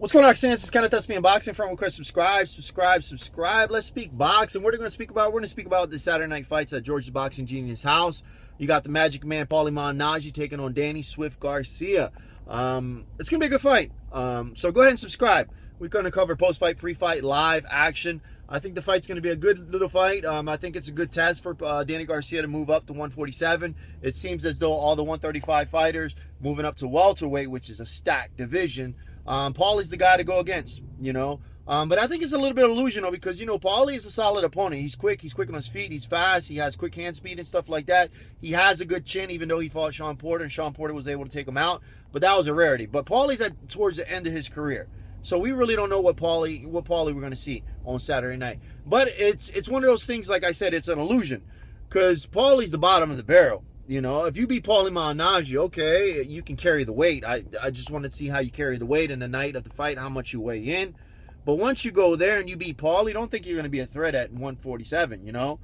What's going on, Sans? It's Kenneth. That's me unboxing from request. Subscribe. Let's speak boxing. What are we going to speak about? We're going to speak about the Saturday night fights at George's Boxing Genius house. You got the Magic Man, Paulie Malignaggi, taking on Danny Swift Garcia. It's going to be a good fight. So go ahead and subscribe. We're going to cover post-fight, pre-fight, live action. I think the fight's going to be a good little fight. I think it's a good test for Danny Garcia to move up to 147. It seems as though all the 135 fighters moving up to welterweight, which is a stacked division. Paulie's the guy to go against, you know. But I think it's a little bit illusional because, you know, Paulie is a solid opponent. He's quick on his feet. He's fast. He has quick hand speed and stuff like that. He has a good chin, even though he fought Shawn Porter, and Shawn Porter was able to take him out. But that was a rarity. But Paulie's towards the end of his career. So we really don't know what Paulie we're going to see on Saturday night. But it's one of those things, like I said, it's an illusion. Because Paulie's the bottom of the barrel. You know, if you beat Paulie Malignaggi, okay, you can carry the weight. I just want to see how you carry the weight in the night of the fight, how much you weigh in. But once you go there and you beat Paulie, don't think you're going to be a threat at 147, you know?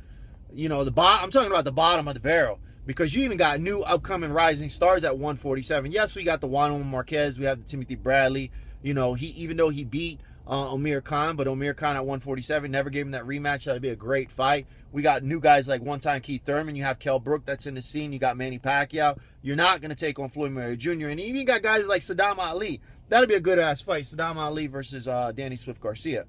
You know, I'm talking about the bottom of the barrel. Because you even got new upcoming rising stars at 147. Yes, we got the Juan Marquez. We have the Timothy Bradley. You know, even though he beat Amir Khan, but Amir Khan at 147 never gave him that rematch. That'd be a great fight. We got new guys like one-time Keith Thurman. You have Kell Brook that's in the scene. You got Manny Pacquiao. You're not going to take on Floyd Mayweather Jr. And you even got guys like Saddam Ali. That'd be a good-ass fight. Saddam Ali versus Danny Swift Garcia.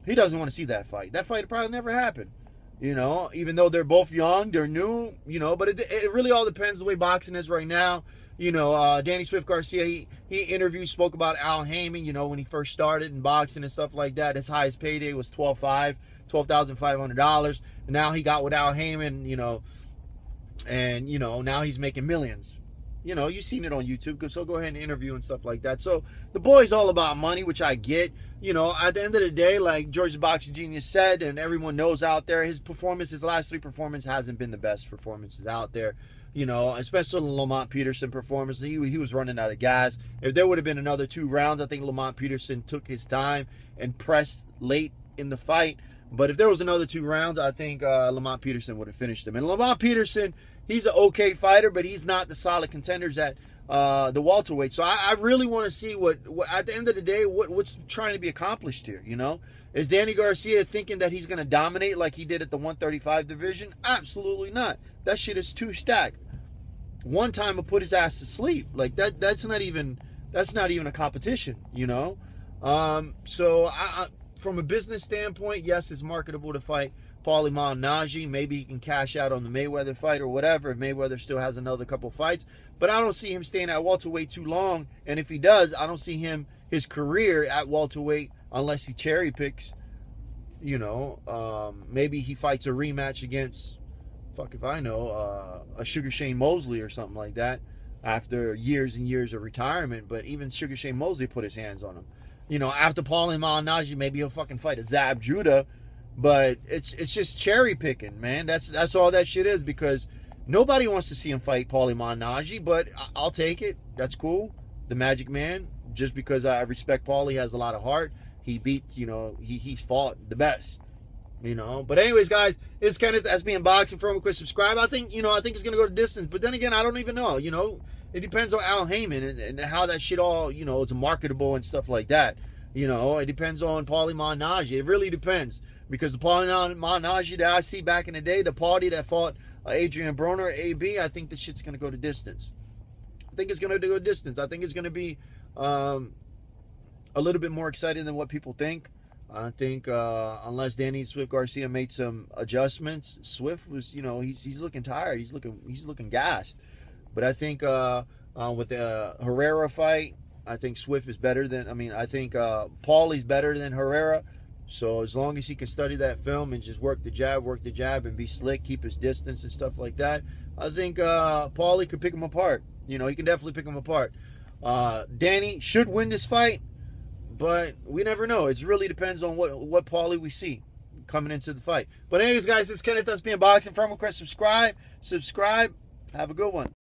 He doesn't want to see that fight. That fight probably never happened. You know, even though they're both young, they're new, you know, but it really all depends the way boxing is right now. You know, Danny Swift Garcia, he spoke about Al Heyman, you know, when he first started in boxing and stuff like that. His highest payday was $12,500. And now he got with Al Heyman, you know, and, you know, now he's making millions. You know, you've seen it on YouTube, so go ahead and interview and stuff like that. So the boy's all about money, which I get. You know, at the end of the day, like George's Boxing Genius said, and everyone knows out there, his last three performances hasn't been the best performances out there. You know, especially the Lamont Peterson performance. He was running out of gas. If there would have been another 2 rounds, I think Lamont Peterson took his time and pressed late in the fight. But if there was another 2 rounds, I think Lamont Peterson would have finished him. And Lamont Peterson, he's an okay fighter, but he's not the solid contenders at the welterweight. So I really want to see what at the end of the day, what's trying to be accomplished here, you know? Is Danny Garcia thinking that he's going to dominate like he did at the 135 division? Absolutely not. That shit is too stacked. One time will put his ass to sleep. Like that's not even a competition, you know? So from a business standpoint, yes, it's marketable to fight Paulie Malignaggi. Maybe he can cash out on the Mayweather fight or whatever if Mayweather still has another couple fights. But I don't see him staying at welterweight too long. And if he does, I don't see his career at welterweight unless he cherry picks. You know, maybe he fights a rematch against, fuck if I know, a Sugar Shane Mosley or something like that after years and years of retirement. But even Sugar Shane Mosley put his hands on him. You know, after Paulie Malignaggi, maybe he'll fucking fight a Zab Judah. But it's just cherry picking, man. That's all that shit is, because nobody wants to see him fight Paulie Malignaggi, but I'll take it. That's cool. The Magic Man, just because I respect Paulie, has a lot of heart. He beats, you know, he's fought the best, you know. But anyways, guys, it's kind of that's me unboxing from. Quick subscribe. I think it's gonna go to distance, but then again, I don't even know. You know, it depends on Al Heyman and how that shit all, you know, it's marketable and stuff like that. You know, it depends on Paulie Malignaggi. It really depends. Because the Paulie Malignaggi that I see back in the day, the party that fought Adrian Broner, AB, I think this shit's going to go to distance. I think it's going to go to distance. I think it's going to be a little bit more exciting than what people think. I think unless Danny Swift Garcia made some adjustments, Swift was, you know, he's looking tired. He's looking gassed. But I think with the Herrera fight, I think Swift is better than, I think Paulie's better than Herrera. So as long as he can study that film and just work the jab and be slick, keep his distance and stuff like that, I think Paulie could pick him apart. You know, he can definitely pick him apart. Danny should win this fight, but we never know. It really depends on what Paulie we see coming into the fight. But anyways, guys, this is Kenneth. That's being boxing from request. Subscribe. Have a good one.